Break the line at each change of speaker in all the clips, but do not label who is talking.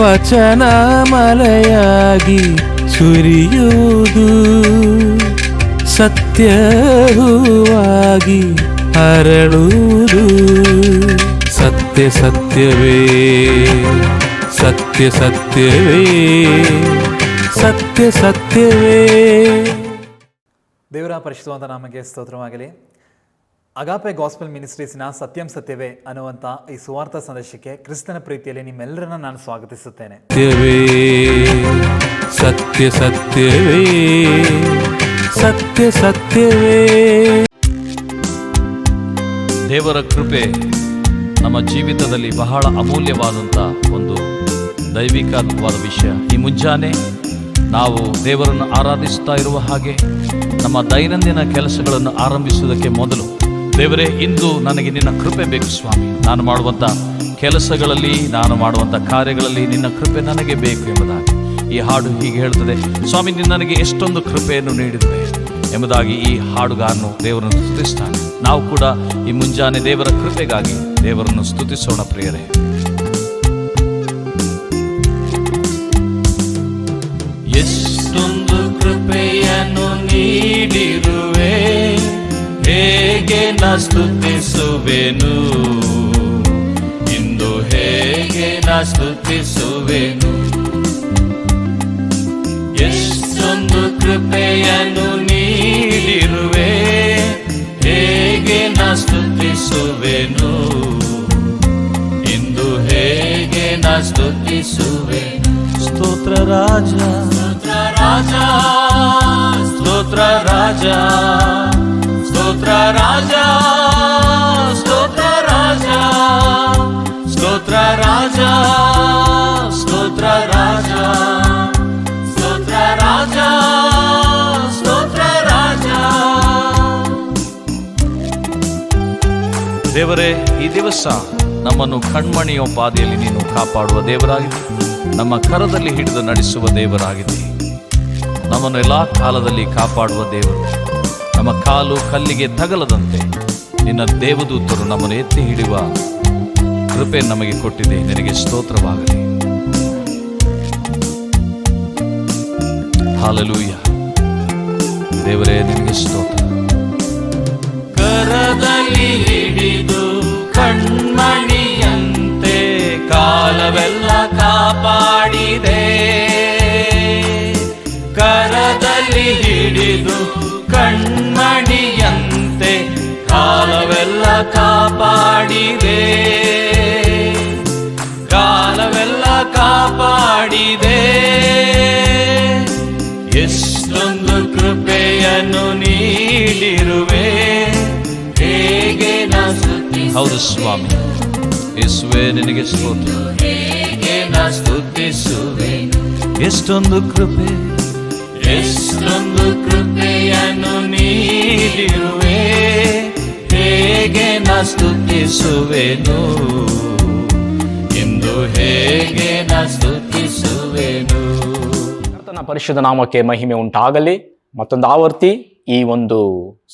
ವಚನ ಮಳೆಯಾಗಿ ಸುರಿಯುವುದು, ಸತ್ಯ ಹೂವಾಗಿ ಹರಳುವುದು. ಸತ್ಯ ಸತ್ಯವೇ, ಸತ್ಯ ಸತ್ಯವೇ, ಸತ್ಯ ಸತ್ಯವೇ.
ದೇವರ ಪರಿಶುದ್ಧವಾದ ನಾಮಕ್ಕೆ ಸ್ತೋತ್ರವಾಗಲಿ. ಅಗಾಪೆ ಗಾಸ್ಪೆಲ್ ಮಿನಿಸ್ಟ್ರೀಸ್ನ ಸತ್ಯಂ ಸತ್ಯವೇ ಅನ್ನುವಂಥ ಈ ಸುವಾರ್ಥ ಸಂದೇಶಕ್ಕೆ ಕ್ರಿಸ್ತನ ಪ್ರೀತಿಯಲ್ಲಿ ನಿಮ್ಮೆಲ್ಲರನ್ನ ನಾನು ಸ್ವಾಗತಿಸುತ್ತೇನೆ.
ಸತ್ಯ ಸತ್ಯವೇ, ಸತ್ಯ ಸತ್ಯವೇ.
ದೇವರ ಕೃಪೆ ನಮ್ಮ ಜೀವಿತದಲ್ಲಿ ಬಹಳ ಅಮೂಲ್ಯವಾದಂಥ ಒಂದು ದೈವಿಕವಾದ ವಿಷಯ. ಈ ಮುಂಜಾನೆ ನಾವು ದೇವರನ್ನು ಆರಾಧಿಸ್ತಾ ಇರುವ ಹಾಗೆ ನಮ್ಮ ದೈನಂದಿನ ಕೆಲಸಗಳನ್ನು ಆರಂಭಿಸುವುದಕ್ಕೆ ಮೊದಲು, ದೇವರೇ, ಇಂದು ನನಗೆ ನಿನ್ನ ಕೃಪೆ ಬೇಕು ಸ್ವಾಮಿ. ನಾನು ಮಾಡುವಂಥ ಕೆಲಸಗಳಲ್ಲಿ, ನಾನು ಮಾಡುವಂಥ ಕಾರ್ಯಗಳಲ್ಲಿ ನಿನ್ನ ಕೃಪೆ ನನಗೆ ಬೇಕು ಎಂಬುದಾಗಿ ಈ ಹಾಡು ಹೀಗೆ ಹೇಳ್ತದೆ. ಸ್ವಾಮಿ, ನೀನು ನನಗೆ ಎಷ್ಟೊಂದು ಕೃಪೆಯನ್ನು ನೀಡಿದ್ದೆ ಎಂಬುದಾಗಿ ಈ ಹಾಡುಗಾರನು ದೇವರನ್ನು ಸ್ತುತಿಸ್ತಾನೆ. ನಾವು ಕೂಡ ಈ ಮುಂಜಾನೆ ದೇವರ ಕೃಪೆಗಾಗಿ ದೇವರನ್ನು ಸ್ತುತಿಸೋಣ ಪ್ರಿಯರೇ. ಎಷ್ಟೊಂದು ಕೃಪೆಯನ್ನು ನೀಡಿರುವೆ, ಹೇಗೆ ನಾ ಸ್ತುತಿಸುವೆನು, ಇಂದು ಹೇಗೆ ನಾ ಸ್ತುತಿಸುವೆನು. ಎಷ್ಟೊಂದು ಕೃಪೆಯನ್ನು ನೀಡಿರುವೆ, ಹೇಗೆ ನಾ ಸ್ತುತಿಸುವೆನು, ಇಂದು ಹೇಗೆ ನಾ ಸ್ತುತಿಸುವೆನು. ಸ್ತೋತ್ರ ರಾಜ, ಸ್ತೋತ್ರ ರಾಜ, ಸ್ತೋತ್ರ ರಾಜ, ಸ್ತೋತ್ರ ರಾಜ, ಸ್ತೋತ್ರ ರಾಜ, ಸ್ತೋತ್ರ ರಾಜ, ಸ್ತೋತ್ರ ರಾಜ, ಸ್ತೋತ್ರ ರಾಜ, ಸ್ತೋತ್ರ ರಾಜ. ದೇವರೇ, ಈ ದಿವಸ ನಮ್ಮನ್ನು ಕಣ್ಮಣಿಯೋ ಪಾದೆಯಲ್ಲಿ ನೀನು ಕಾಪಾಡುವ ದೇವರಾಗಿದೆ. ನಮ್ಮ ಕರದಲ್ಲಿ ಹಿಡಿದು ನಡೆಸುವ ದೇವರಾಗಿದೆ. ನಮ್ಮನ್ನು ಎಲ್ಲ ಕಾಲದಲ್ಲಿ ಕಾಪಾಡುವ ದೇವರು. ನಮ್ಮ ಕಾಲು ಕಲ್ಲಿಗೆ ತಗಲದಂತೆ ನಿನ್ನ ದೇವದೂತರು ನಮ್ಮನ್ನು ಎತ್ತಿ ಹಿಡಿಯುವ ಕೃಪೆ ನಮಗೆ ಕೊಟ್ಟಿದೆ. ನಿನಗೆ ಸ್ತೋತ್ರವಾಗಲಿ. ಹಾಲೆಲೂಯ. ದೇವರೇ, ನಿನಗೆ ಸ್ತೋತ್ರ. ಕರದಲ್ಲಿ ಹಿಡಿದು ಕಣ್ಮಣಿಯಂತೆ ಕಾಲವೆಲ್ಲ ಕಾಪಾಡಿದೆ. ಕರದಲ್ಲಿ ಹಿಡಿದು ಕಣ್ಮಣಿಯಂತೆ ಕಾಲವೆಲ್ಲ ಕಾಪಾಡಿದೆ. ಕಾಲವೆಲ್ಲ ಕಾಪಾಡಿದೆ. ಎಷ್ಟೊಂದು ಕೃಪೆಯನ್ನು ನೀಡಿರುವೆ, ಹೇಗೆ ನಾ ಸ್ತುತಿಸುವೆ. ಹೌದು ಸ್ವಾಮಿ, ಯೇಸುವೇ, ನಿನಗೆ ಸ್ತೋತ್ರ. ಹೇಗೆ ನಾ ಸ್ತುತಿಸುವೆ. ಎಷ್ಟೊಂದು ಕೃಪೆ, ಎಷ್ಟೊಂದು ಕೃಪೆಯನ್ನು ನೀಡಿರುವೆ, ಹೇಗೆ ನಾ ಸ್ತುತಿಸುವೆನು, ಇಂದು ಹೇಗೆ ನಾ ಸ್ತುತಿಸುವೆನು.
ಕರ್ತನ ಪರಿಶುದ್ಧ ನಾಮಕ್ಕೆ ಮಹಿಮೆ ಉಂಟಾಗಲಿ. ಮತ್ತೊಂದು ಆವರ್ತಿ ಈ ಒಂದು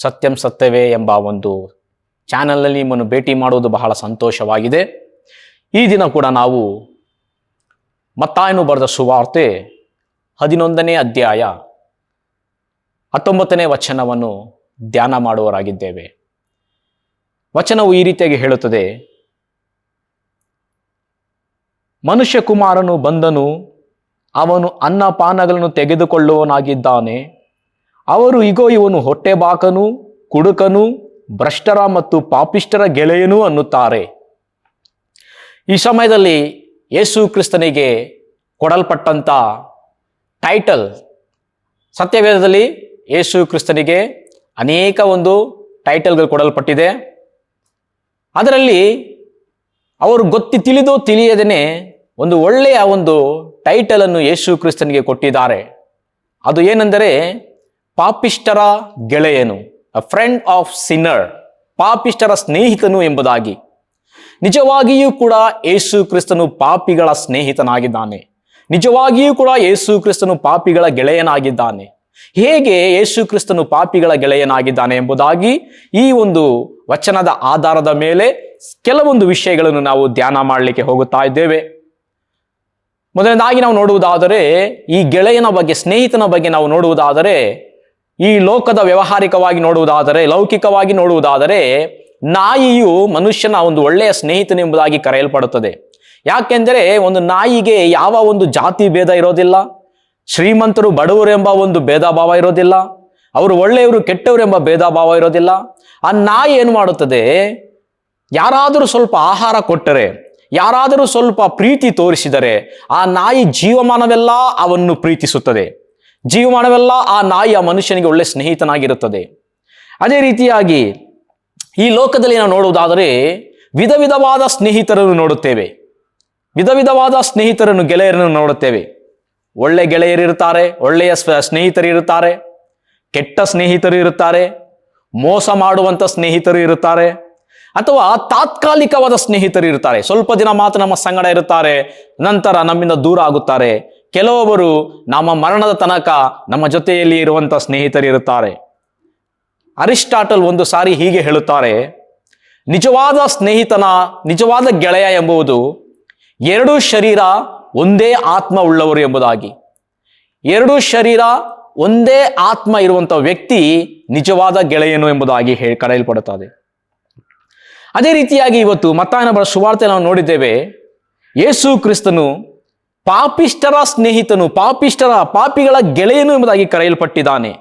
ಸತ್ಯಂ ಸತ್ಯವೇ ಎಂಬ ಒಂದು ಚಾನಲ್ನಲ್ಲಿ ನಿಮ್ಮನ್ನು ಭೇಟಿ ಮಾಡುವುದು ಬಹಳ ಸಂತೋಷವಾಗಿದೆ. ಈ ದಿನ ಕೂಡ ನಾವು ಮತ್ತಾಯನು ಬರೆದ ಸುವಾರ್ತೆ 11ನೇ ಅಧ್ಯಾಯ 19ನೇ ವಚನವನ್ನು ಧ್ಯಾನ ಮಾಡುವವರಾಗಿದ್ದೇವೆ. ವಚನವು ಈ ರೀತಿಯಾಗಿ ಹೇಳುತ್ತದೆ: ಮನುಷ್ಯ ಕುಮಾರನು ಬಂದನು, ಅವನು ಅನ್ನಪಾನಗಳನ್ನು ತೆಗೆದುಕೊಳ್ಳುವವನಾಗಿದ್ದಾನೆ. ಅವರು ಇಗೋ, ಇವನು ಹೊಟ್ಟೆಬಾಕನು, ಕುಡುಕನು, ಭ್ರಷ್ಟರ ಮತ್ತು ಪಾಪಿಷ್ಟರ ಗೆಳೆಯನು ಅನ್ನುತ್ತಾರೆ. ಈ ಸಮಯದಲ್ಲಿ ಯೇಸು ಕ್ರಿಸ್ತನಿಗೆ ಕೊಡಲ್ಪಟ್ಟಂಥ ಟೈಟಲ್, ಸತ್ಯವೇದದಲ್ಲಿ ಯೇಸು ಕ್ರಿಸ್ತನಿಗೆ ಅನೇಕ ಒಂದು ಟೈಟಲ್ಗಳು ಕೊಡಲ್ಪಟ್ಟಿದೆ. ಅದರಲ್ಲಿ ಅವರು ತಿಳಿದೋ ತಿಳಿಯದೇನೆ ಒಂದು ಒಳ್ಳೆಯ ಒಂದು ಟೈಟಲನ್ನು ಯೇಸು ಕ್ರಿಸ್ತನಿಗೆ ಕೊಟ್ಟಿದ್ದಾರೆ. ಅದು ಏನೆಂದರೆ ಪಾಪಿಷ್ಟರ ಗೆಳೆಯನು, ಅ ಫ್ರೆಂಡ್ ಆಫ್ ಸಿನ್ನರ್, ಪಾಪಿಷ್ಟರ ಸ್ನೇಹಿತನು ಎಂಬುದಾಗಿ. ನಿಜವಾಗಿಯೂ ಕೂಡ ಯೇಸು ಕ್ರಿಸ್ತನು ಪಾಪಿಗಳ ಸ್ನೇಹಿತನಾಗಿದ್ದಾನೆ. ನಿಜವಾಗಿಯೂ ಕೂಡ ಯೇಸು ಕ್ರಿಸ್ತನು ಪಾಪಿಗಳ ಗೆಳೆಯನಾಗಿದ್ದಾನೆ. ಹೇಗೆ ಯೇಸು ಕ್ರಿಸ್ತನು ಪಾಪಿಗಳ ಗೆಳೆಯನಾಗಿದ್ದಾನೆ ಎಂಬುದಾಗಿ ಈ ಒಂದು ವಚನದ ಆಧಾರದ ಮೇಲೆ ಕೆಲವೊಂದು ವಿಷಯಗಳನ್ನು ನಾವು ಧ್ಯಾನ ಮಾಡಲಿಕ್ಕೆ ಹೋಗುತ್ತಾ ಇದ್ದೇವೆ. ಮೊದಲನೇದಾಗಿ ನಾವು ನೋಡುವುದಾದರೆ ಈ ಗೆಳೆಯನ ಬಗ್ಗೆ, ಸ್ನೇಹಿತನ ಬಗ್ಗೆ ನಾವು ನೋಡುವುದಾದರೆ, ಈ ಲೋಕದ ವ್ಯಾವಹಾರಿಕವಾಗಿ ನೋಡುವುದಾದರೆ, ಲೌಕಿಕವಾಗಿ ನೋಡುವುದಾದರೆ, ನಾಯಿಯು ಮನುಷ್ಯನ ಒಂದು ಒಳ್ಳೆಯ ಸ್ನೇಹಿತನೆಂಬುದಾಗಿ ಕರೆಯಲ್ಪಡುತ್ತದೆ. ಯಾಕೆಂದರೆ ಒಂದು ನಾಯಿಗೆ ಯಾವ ಒಂದು ಜಾತಿ ಭೇದ ಇರೋದಿಲ್ಲ, ಶ್ರೀಮಂತರು ಬಡವರು ಎಂಬ ಒಂದು ಭೇದ ಭಾವ ಇರೋದಿಲ್ಲ, ಅವರು ಒಳ್ಳೆಯವರು ಕೆಟ್ಟವರು ಎಂಬ ಭೇದ ಭಾವ ಇರೋದಿಲ್ಲ. ಆ ನಾಯಿ ಏನು ಮಾಡುತ್ತದೆ, ಯಾರಾದರೂ ಸ್ವಲ್ಪ ಆಹಾರ ಕೊಟ್ಟರೆ, ಯಾರಾದರೂ ಸ್ವಲ್ಪ ಪ್ರೀತಿ ತೋರಿಸಿದರೆ ಆ ನಾಯಿ ಜೀವಮಾನವೆಲ್ಲ ಅವನ್ನು ಪ್ರೀತಿಸುತ್ತದೆ. ಜೀವಮಾನವೆಲ್ಲ ಆ ನಾಯಿ ಆ ಮನುಷ್ಯನಿಗೆ ಒಳ್ಳೆ ಸ್ನೇಹಿತನಾಗಿರುತ್ತದೆ. ಅದೇ ರೀತಿಯಾಗಿ ಈ ಲೋಕದಲ್ಲಿ ನಾವು ನೋಡುವುದಾದರೆ ವಿಧ ವಿಧವಾದ ಸ್ನೇಹಿತರನ್ನು ನೋಡುತ್ತೇವೆ. ವಿಧ ವಿಧವಾದ ಸ್ನೇಹಿತರನ್ನು, ಗೆಳೆಯರನ್ನು ನೋಡುತ್ತೇವೆ. ಒಳ್ಳೆ ಗೆಳೆಯರಿರುತ್ತಾರೆ, ಒಳ್ಳೆಯ ಸ್ನೇಹಿತರು ಇರುತ್ತಾರೆ, ಕೆಟ್ಟ ಸ್ನೇಹಿತರು ಇರುತ್ತಾರೆ, ಮೋಸ ಮಾಡುವಂಥ ಸ್ನೇಹಿತರು ಇರುತ್ತಾರೆ, ಅಥವಾ ತಾತ್ಕಾಲಿಕವಾದ ಸ್ನೇಹಿತರು ಇರ್ತಾರೆ. ಸ್ವಲ್ಪ ದಿನ ಮಾತ್ರ ನಮ್ಮ ಸಂಗಡ ಇರುತ್ತಾರೆ, ನಂತರ ನಮ್ಮಿಂದ ದೂರ ಆಗುತ್ತಾರೆ. ಕೆಲವೊಬ್ಬರು ನಮ್ಮ ಮರಣದ ತನಕ ನಮ್ಮ ಜೊತೆಯಲ್ಲಿ ಇರುವಂಥ ಸ್ನೇಹಿತರು ಇರುತ್ತಾರೆ. ಅರಿಸ್ಟಾಟಲ್ ಒಂದು ಸಾರಿ ಹೀಗೆ ಹೇಳುತ್ತಾರೆ, ನಿಜವಾದ ಸ್ನೇಹಿತನ, ನಿಜವಾದ ಗೆಳೆಯ ಎಂಬುದು ಎರಡು ಶರೀರ ಒಂದೇ ಆತ್ಮ ಉಳ್ಳವರು ಎಂಬುದಾಗಿ. ಎರಡು ಶರೀರ ಒಂದೇ ಆತ್ಮ ಇರುವಂಥ ವ್ಯಕ್ತಿ ನಿಜವಾದ ಗೆಳೆಯನು ಎಂಬುದಾಗಿ ಕರೆಯಲ್ಪಡುತ್ತದೆ. ಅದೇ ರೀತಿಯಾಗಿ ಇವತ್ತು ಮತ್ತಾಯನ ಬರೆದ ಸುವಾರ್ತೆ ನಾವು ನೋಡಿದ್ದೇವೆ, ಯೇಸು ಕ್ರಿಸ್ತನು ಪಾಪಿಷ್ಠರ ಸ್ನೇಹಿತನು, ಪಾಪಿಗಳ ಗೆಳೆಯನು ಎಂಬುದಾಗಿ ಕರೆಯಲ್ಪಟ್ಟಿದ್ದಾನೆ.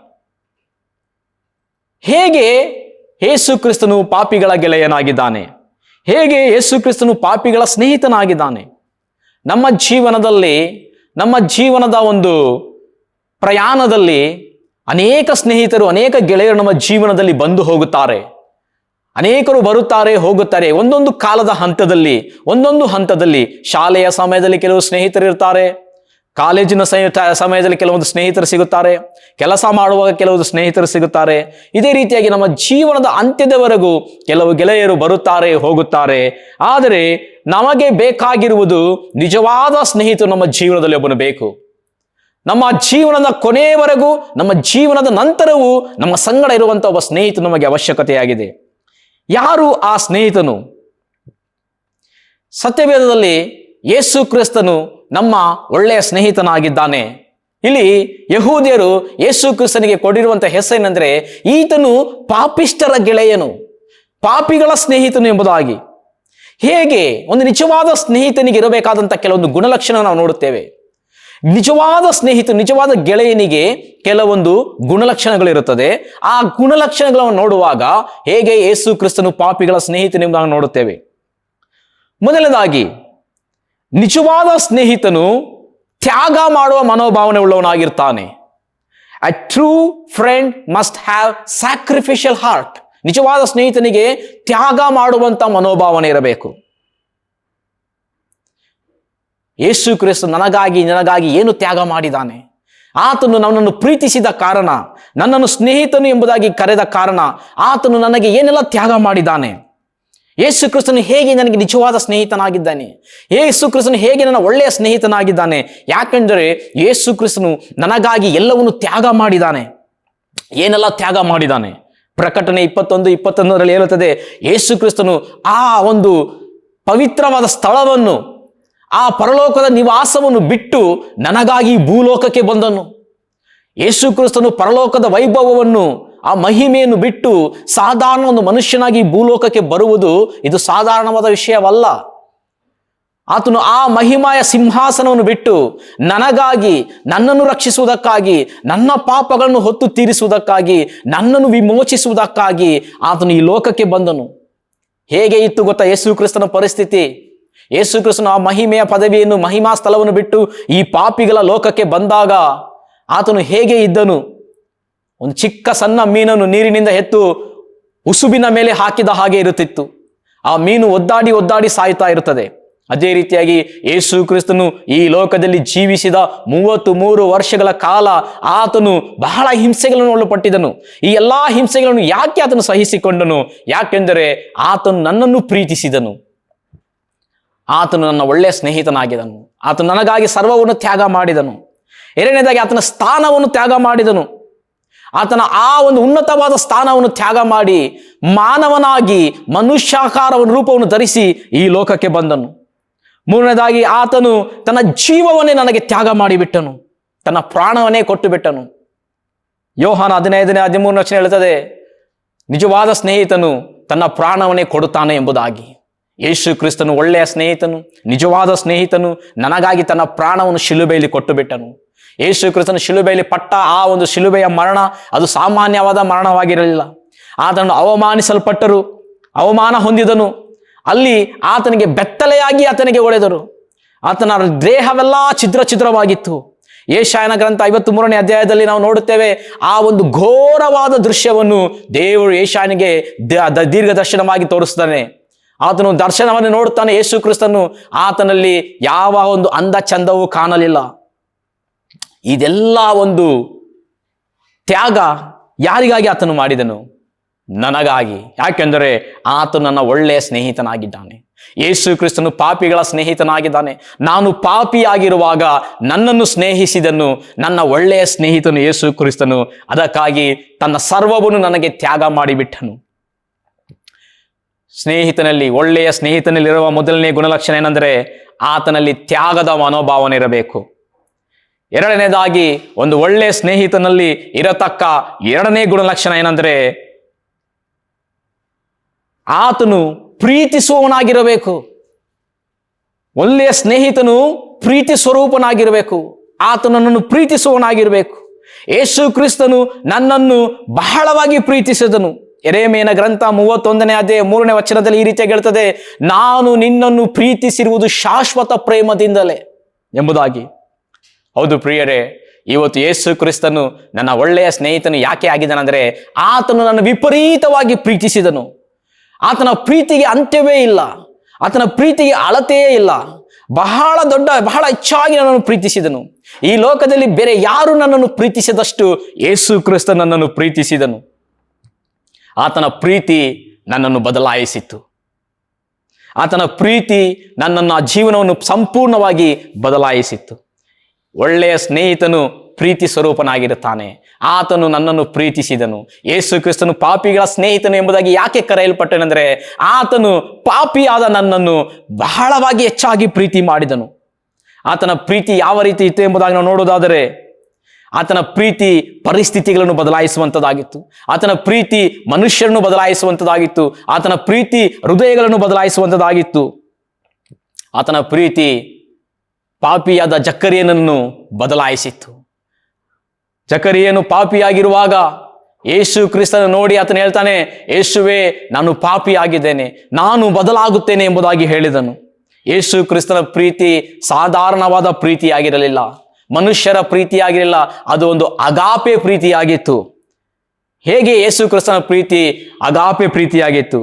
ಹೇಗೆ ಯೇಸು ಕ್ರಿಸ್ತನು ಪಾಪಿಗಳ ಗೆಳೆಯನಾಗಿದ್ದಾನೆ? ಹೇಗೆ ಯೇಸು ಕ್ರಿಸ್ತನು ಪಾಪಿಗಳ ಸ್ನೇಹಿತನಾಗಿದ್ದಾನೆ? ನಮ್ಮ ಜೀವನದಲ್ಲಿ, ನಮ್ಮ ಜೀವನದ ಒಂದು ಪ್ರಯಾಣದಲ್ಲಿ ಅನೇಕ ಸ್ನೇಹಿತರು, ಅನೇಕ ಗೆಳೆಯರು ನಮ್ಮ ಜೀವನದಲ್ಲಿ ಬಂದು ಹೋಗುತ್ತಾರೆ. ಅನೇಕರು ಬರುತ್ತಾರೆ, ಹೋಗುತ್ತಾರೆ. ಒಂದೊಂದು ಕಾಲದ ಹಂತದಲ್ಲಿ, ಒಂದೊಂದು ಹಂತದಲ್ಲಿ ಶಾಲೆಯ ಸಮಯದಲ್ಲಿ ಕೆಲವು ಸ್ನೇಹಿತರು ಇರ್ತಾರೆ, ಕಾಲೇಜಿನ ಸಮಯದಲ್ಲಿ ಕೆಲವೊಂದು ಸ್ನೇಹಿತರು ಸಿಗುತ್ತಾರೆ, ಕೆಲಸ ಮಾಡುವಾಗ ಕೆಲವೊಂದು ಸ್ನೇಹಿತರು ಸಿಗುತ್ತಾರೆ. ಇದೇ ರೀತಿಯಾಗಿ ನಮ್ಮ ಜೀವನದ ಅಂತ್ಯದವರೆಗೂ ಕೆಲವು ಗೆಳೆಯರು ಬರುತ್ತಾರೆ, ಹೋಗುತ್ತಾರೆ. ಆದರೆ ನಮಗೆ ಬೇಕಾಗಿರುವುದು ನಿಜವಾದ ಸ್ನೇಹಿತರು ನಮ್ಮ ಜೀವನದಲ್ಲಿ ಒಬ್ಬನು ಬೇಕು. ನಮ್ಮ ಜೀವನದ ಕೊನೆಯವರೆಗೂ, ನಮ್ಮ ಜೀವನದ ನಂತರವೂ ನಮ್ಮ ಸಂಗಡ ಇರುವಂಥ ಒಬ್ಬ ಸ್ನೇಹಿತನು ನಮಗೆ ಅವಶ್ಯಕತೆಯಾಗಿದೆ. ಯಾರು ಆ ಸ್ನೇಹಿತನು? ಸತ್ಯವೇದದಲ್ಲಿ ಯೇಸು ಕ್ರಿಸ್ತನು ನಮ್ಮ ಒಳ್ಳೆಯ ಸ್ನೇಹಿತನಾಗಿದ್ದಾನೆ. ಇಲ್ಲಿ ಯಹೂದ್ಯರು ಯೇಸು ಕ್ರಿಸ್ತನಿಗೆ ಕೊಟ್ಟಿರುವಂಥ ಹೆಸರೇನೆಂದರೆ, ಈತನು ಪಾಪಿಷ್ಠರ ಗೆಳೆಯನು, ಪಾಪಿಗಳ ಸ್ನೇಹಿತನು ಎಂಬುದಾಗಿ. ಹೇಗೆ ಒಂದು ನಿಜವಾದ ಸ್ನೇಹಿತನಿಗೆ ಇರಬೇಕಾದಂಥ ಕೆಲವೊಂದು ಗುಣಲಕ್ಷಣ ನಾವು ನೋಡುತ್ತೇವೆ. ನಿಜವಾದ ಸ್ನೇಹಿತ, ನಿಜವಾದ ಗೆಳೆಯನಿಗೆ ಕೆಲವೊಂದು ಗುಣಲಕ್ಷಣಗಳಿರುತ್ತದೆ. ಆ ಗುಣಲಕ್ಷಣಗಳನ್ನು ನೋಡುವಾಗ ಹೇಗೆ ಯೇಸು ಕ್ರಿಸ್ತನು ಪಾಪಿಗಳ ಸ್ನೇಹಿತನೆಂಬುದಾಗಿ ನೋಡುತ್ತೇವೆ. ಮೊದಲನೇದಾಗಿ, ನಿಜವಾದ ಸ್ನೇಹಿತನು ತ್ಯಾಗ ಮಾಡುವ ಮನೋಭಾವನೆ ಉಳ್ಳವನಾಗಿರ್ತಾನೆ. A true friend must have sacrificial heart. ನಿಜವಾದ ಸ್ನೇಹಿತನಿಗೆ ತ್ಯಾಗ ಮಾಡುವಂತ ಮನೋಭಾವನೆ ಇರಬೇಕು. ಯೇಸು ಕ್ರಿಸ್ತ ನನಗಾಗಿ ಏನು ತ್ಯಾಗ ಮಾಡಿದ್ದಾನೆ? ಆತನು ನನ್ನನ್ನು ಪ್ರೀತಿಸಿದ ಕಾರಣ, ನನ್ನನ್ನು ಸ್ನೇಹಿತನು ಎಂಬುದಾಗಿ ಕರೆದ ಕಾರಣ ಆತನು ನನಗೆ ಏನೆಲ್ಲ ತ್ಯಾಗ ಮಾಡಿದ್ದಾನೆ. ಯೇಸು ಕ್ರಿಸ್ತನು ಹೇಗೆ ನನಗೆ ನಿಜವಾದ ಸ್ನೇಹಿತನಾಗಿದ್ದಾನೆ? ಯೇಸು ಕ್ರಿಸ್ತನು ಹೇಗೆ ನನ್ನ ಒಳ್ಳೆಯ ಸ್ನೇಹಿತನಾಗಿದ್ದಾನೆ? ಯಾಕೆಂದರೆ ಯೇಸು ಕ್ರಿಸ್ತನು ನನಗಾಗಿ ಎಲ್ಲವನ್ನು ತ್ಯಾಗ ಮಾಡಿದ್ದಾನೆ. ಏನೆಲ್ಲ ತ್ಯಾಗ ಮಾಡಿದ್ದಾನೆ? ಪ್ರಕಟಣೆ 21:21 ಹೇಳುತ್ತದೆ, ಯೇಸು ಕ್ರಿಸ್ತನು ಆ ಒಂದು ಪವಿತ್ರವಾದ ಸ್ಥಳವನ್ನು, ಆ ಪರಲೋಕದ ನಿವಾಸವನ್ನು ಬಿಟ್ಟು ನನಗಾಗಿ ಭೂಲೋಕಕ್ಕೆ ಬಂದನು. ಯೇಸು ಕ್ರಿಸ್ತನು ಪರಲೋಕದ ವೈಭವವನ್ನು, ಆ ಮಹಿಮೆಯನ್ನು ಬಿಟ್ಟು ಸಾಧಾರಣ ಒಂದು ಮನುಷ್ಯನಾಗಿ ಭೂಲೋಕಕ್ಕೆ ಬರುವುದು ಇದು ಸಾಧಾರಣವಾದ ವಿಷಯವಲ್ಲ. ಆತನು ಆ ಮಹಿಮಾಯ ಸಿಂಹಾಸನವನ್ನು ಬಿಟ್ಟು ನನಗಾಗಿ, ನನ್ನನ್ನು ರಕ್ಷಿಸುವುದಕ್ಕಾಗಿ, ನನ್ನ ಪಾಪಗಳನ್ನು ಹೊತ್ತು ತೀರಿಸುವುದಕ್ಕಾಗಿ, ನನ್ನನ್ನು ವಿಮೋಚಿಸುವುದಕ್ಕಾಗಿ ಆತನು ಈ ಲೋಕಕ್ಕೆ ಬಂದನು. ಹೇಗೆ ಇತ್ತು ಗೊತ್ತಾ ಯೇಸು ಕ್ರಿಸ್ತನ ಪರಿಸ್ಥಿತಿ? ಯೇಸು ಕ್ರಿಸ್ತನು ಆ ಮಹಿಮೆಯ ಪದವಿಯನ್ನು, ಮಹಿಮಾ ಸ್ಥಳವನ್ನು ಬಿಟ್ಟು ಈ ಪಾಪಿಗಳ ಲೋಕಕ್ಕೆ ಬಂದಾಗ ಆತನು ಹೇಗೆ ಇದ್ದನು? ಒಂದು ಚಿಕ್ಕ ಸಣ್ಣ ಮೀನನ್ನು ನೀರಿನಿಂದ ಎತ್ತು ಉಸುಬಿನ ಮೇಲೆ ಹಾಕಿದ ಹಾಗೆ ಇರುತ್ತಿತ್ತು. ಆ ಮೀನು ಒದ್ದಾಡಿ ಸಾಯ್ತಾ ಇರುತ್ತದೆ. ಅದೇ ರೀತಿಯಾಗಿ ಯೇಸು ಕ್ರಿಸ್ತನು ಈ ಲೋಕದಲ್ಲಿ ಜೀವಿಸಿದ 33 ವರ್ಷಗಳ ಕಾಲ ಆತನು ಬಹಳ ಹಿಂಸೆಗಳನ್ನು ಒಳಪಟ್ಟಿದ್ದನು. ಈ ಎಲ್ಲಾ ಹಿಂಸೆಗಳನ್ನು ಯಾಕೆ ಆತನು ಸಹಿಸಿಕೊಂಡನು? ಯಾಕೆಂದರೆ ಆತನು ನನ್ನನ್ನು ಪ್ರೀತಿಸಿದನು. ಆತನು ನನ್ನ ಒಳ್ಳೆಯ ಸ್ನೇಹಿತನಾಗಿದ್ದನು. ಆತನು ನನಗಾಗಿ ಸರ್ವವನ್ನು ತ್ಯಾಗ ಮಾಡಿದನು. ಎರಡನೇದಾಗಿ ಆತನ ಸ್ಥಾನವನ್ನು ತ್ಯಾಗ ಮಾಡಿದನು. ಆತನ ಆ ಒಂದು ಉನ್ನತವಾದ ಸ್ಥಾನವನ್ನು ತ್ಯಾಗ ಮಾಡಿ ಮಾನವನಾಗಿ ಮನುಷ್ಯಾಕಾರವನ್ನು ರೂಪವನ್ನು ಧರಿಸಿ ಈ ಲೋಕಕ್ಕೆ ಬಂದನು. ಮೂರನೇದಾಗಿ ಆತನು ತನ್ನ ಜೀವವನ್ನೇ ನನಗೆ ತ್ಯಾಗ ಮಾಡಿಬಿಟ್ಟನು, ತನ್ನ ಪ್ರಾಣವನ್ನೇ ಕೊಟ್ಟು ಬಿಟ್ಟನು. ಯೋಹಾನ 15:13 ಹೇಳುತ್ತದೆ, ನಿಜವಾದ ಸ್ನೇಹಿತನು ತನ್ನ ಪ್ರಾಣವನ್ನೇ ಕೊಡುತ್ತಾನೆ ಎಂಬುದಾಗಿ. ಯೇಸು ಕ್ರಿಸ್ತನು ಒಳ್ಳೆಯ ಸ್ನೇಹಿತನು, ನಿಜವಾದ ಸ್ನೇಹಿತನು, ನನಗಾಗಿ ತನ್ನ ಪ್ರಾಣವನ್ನು ಶಿಲುಬೆಯಲ್ಲಿ ಕೊಟ್ಟು ಬಿಟ್ಟನು. ಯೇಸು ಕ್ರಿಸ್ತನು ಶಿಲುಬೆಯಲ್ಲಿ ಪಟ್ಟ ಆ ಒಂದು ಶಿಲುಬೆಯ ಮರಣ ಅದು ಸಾಮಾನ್ಯವಾದ ಮರಣವಾಗಿರಲಿಲ್ಲ. ಆತನು ಅವಮಾನಿಸಲ್ಪಟ್ಟರು, ಅವಮಾನ ಹೊಂದಿದನು. ಅಲ್ಲಿ ಆತನಿಗೆ ಬೆತ್ತಲೆಯಾಗಿ ಆತನಿಗೆ ಹೊಡೆದರು. ಆತನ ದೇಹವೆಲ್ಲ ಛಿದ್ರವಾಗಿತ್ತು. ಯೆಶಾಯನ ಗ್ರಂಥ 53ನೇ ಅಧ್ಯಾಯದಲ್ಲಿ ನಾವು ನೋಡುತ್ತೇವೆ, ಆ ಒಂದು ಘೋರವಾದ ದೃಶ್ಯವನ್ನು ದೇವರು ಯೆಶಾಯನಿಗೆ ದೀರ್ಘ ದರ್ಶನವಾಗಿ ತೋರಿಸ್ತಾನೆ. ಆತನು ದರ್ಶನವನ್ನು ನೋಡುತ್ತಾನೆ. ಯೇಸು ಕ್ರಿಸ್ತನು ಆತನಲ್ಲಿ ಯಾವ ಒಂದು ಅಂದ ಚಂದವೂ ಕಾಣಲಿಲ್ಲ. ಇದೆಲ್ಲ ಒಂದು ತ್ಯಾಗ ಯಾರಿಗಾಗಿ ಆತನು ಮಾಡಿದನು? ನನಗಾಗಿ. ಯಾಕೆಂದರೆ ಆತನು ನನ್ನ ಒಳ್ಳೆಯ ಸ್ನೇಹಿತನಾಗಿದ್ದಾನೆ. ಯೇಸು ಕ್ರಿಸ್ತನು ಪಾಪಿಗಳ ಸ್ನೇಹಿತನಾಗಿದ್ದಾನೆ. ನಾನು ಪಾಪಿಯಾಗಿರುವಾಗ ನನ್ನನ್ನು ಸ್ನೇಹಿಸಿದನು ನನ್ನ ಒಳ್ಳೆಯ ಸ್ನೇಹಿತನು ಯೇಸು ಕ್ರಿಸ್ತನು. ಅದಕ್ಕಾಗಿ ತನ್ನ ಸರ್ವವನ್ನು ನನಗೆ ತ್ಯಾಗ ಮಾಡಿಬಿಟ್ಟನು. ಸ್ನೇಹಿತನಲ್ಲಿ, ಒಳ್ಳೆಯ ಸ್ನೇಹಿತನಲ್ಲಿರುವ ಮೊದಲನೇ ಗುಣಲಕ್ಷಣ ಏನೆಂದರೆ ಆತನಲ್ಲಿ ತ್ಯಾಗದ ಮನೋಭಾವನೆ ಇರಬೇಕು. ಎರಡನೇದಾಗಿ ಒಂದು ಒಳ್ಳೆಯ ಸ್ನೇಹಿತನಲ್ಲಿ ಇರತಕ್ಕ ಎರಡನೇ ಗುಣಲಕ್ಷಣ ಏನೆಂದರೆ ಆತನು ಪ್ರೀತಿಸುವವನಾಗಿರಬೇಕು. ಒಳ್ಳೆಯ ಸ್ನೇಹಿತನು ಪ್ರೀತಿ ಸ್ವರೂಪನಾಗಿರಬೇಕು. ಆತನು ನನ್ನನ್ನು ಪ್ರೀತಿಸುವವನಾಗಿರಬೇಕು. ಯೇಸು ಕ್ರಿಸ್ತನು ನನ್ನನ್ನು ಬಹಳವಾಗಿ ಪ್ರೀತಿಸಿದನು. ಯೆರೆಮೀಯನ ಗ್ರಂಥ 31ನೇ ಅಧ್ಯಾಯ 3ನೇ ವಚನದಲ್ಲಿ ಈ ರೀತಿಯಾಗಿ ಹೇಳ್ತದೆ, ನಾನು ನಿನ್ನನ್ನು ಪ್ರೀತಿಸಿರುವುದು ಶಾಶ್ವತ ಪ್ರೇಮದಿಂದಲೇ ಎಂಬುದಾಗಿ. ಹೌದು ಪ್ರಿಯರೇ, ಇವತ್ತು ಯೇಸು ಕ್ರಿಸ್ತನು ನನ್ನ ಒಳ್ಳೆಯ ಸ್ನೇಹಿತನು ಯಾಕೆ ಆಗಿದ್ದಾನೆಂದರೆ ಆತನು ನನ್ನ ವಿಪರೀತವಾಗಿ ಪ್ರೀತಿಸಿದನು. ಆತನ ಪ್ರೀತಿಗೆ ಅಂತ್ಯವೇ ಇಲ್ಲ, ಆತನ ಪ್ರೀತಿಗೆ ಅಳತೆಯೇ ಇಲ್ಲ. ಬಹಳ ಹೆಚ್ಚಾಗಿ ನನ್ನನ್ನು ಪ್ರೀತಿಸಿದನು. ಈ ಲೋಕದಲ್ಲಿ ಬೇರೆ ಯಾರು ನನ್ನನ್ನು ಪ್ರೀತಿಸಿದಷ್ಟು ಯೇಸು ಕ್ರಿಸ್ತ ನನ್ನನ್ನು ಪ್ರೀತಿಸಿದನು. ಆತನ ಪ್ರೀತಿ ನನ್ನನ್ನು ಬದಲಾಯಿಸಿತು. ಆತನ ಪ್ರೀತಿ ನನ್ನನ್ನು ಜೀವನವನ್ನು ಸಂಪೂರ್ಣವಾಗಿ ಬದಲಾಯಿಸಿತ್ತು. ಒಳ್ಳೆಯ ಸ್ನೇಹಿತನು ಪ್ರೀತಿ ಸ್ವರೂಪನಾಗಿರುತ್ತಾನೆ. ಆತನು ನನ್ನನ್ನು ಪ್ರೀತಿಸಿದನು. ಯೇಸು ಕ್ರಿಸ್ತನು ಪಾಪಿಗಳ ಸ್ನೇಹಿತನು ಎಂಬುದಾಗಿ ಯಾಕೆ ಕರೆಯಲ್ಪಟ್ಟನೆಂದರೆ ಆತನು ಪಾಪಿಯಾದ ನನ್ನನ್ನು ಬಹಳವಾಗಿ ಹೆಚ್ಚಾಗಿ ಪ್ರೀತಿ ಮಾಡಿದನು. ಆತನ ಪ್ರೀತಿ ಯಾವ ರೀತಿ ಇತ್ತು ಎಂಬುದಾಗಿ ನಾವು ನೋಡೋದಾದರೆ ಆತನ ಪ್ರೀತಿ ಪರಿಸ್ಥಿತಿಗಳನ್ನು ಬದಲಾಯಿಸುವಂಥದ್ದಾಗಿತ್ತು. ಆತನ ಪ್ರೀತಿ ಮನುಷ್ಯರನ್ನು ಬದಲಾಯಿಸುವಂಥದ್ದಾಗಿತ್ತು. ಆತನ ಪ್ರೀತಿ ಹೃದಯಗಳನ್ನು ಬದಲಾಯಿಸುವಂಥದ್ದಾಗಿತ್ತು. ಆತನ ಪ್ರೀತಿ ಪಾಪಿಯಾದ ಜಕರಿಯನನ್ನು ಬದಲಾಯಿಸಿತ್ತು. ಜಕರಿಯನು ಪಾಪಿಯಾಗಿರುವಾಗ ಯೇಸು ಕ್ರಿಸ್ತನ ನೋಡಿ ಆತನು ಹೇಳ್ತಾನೆ, ಯೇಸುವೇ ನಾನು ಪಾಪಿಯಾಗಿದ್ದೇನೆ, ನಾನು ಬದಲಾಗುತ್ತೇನೆ ಎಂಬುದಾಗಿ ಹೇಳಿದನು. ಯೇಸು ಕ್ರಿಸ್ತನ ಪ್ರೀತಿ ಸಾಧಾರಣವಾದ ಪ್ರೀತಿಯಾಗಿರಲಿಲ್ಲ, ಮನುಷ್ಯರ ಪ್ರೀತಿಯಾಗಿರಲಿಲ್ಲ, ಅದು ಒಂದು ಅಗಾಪೆ ಪ್ರೀತಿಯಾಗಿತ್ತು. ಹೇಗೆ ಯೇಸು ಕ್ರಿಸ್ತನ ಪ್ರೀತಿ ಅಗಾಪೆ ಪ್ರೀತಿಯಾಗಿತ್ತು?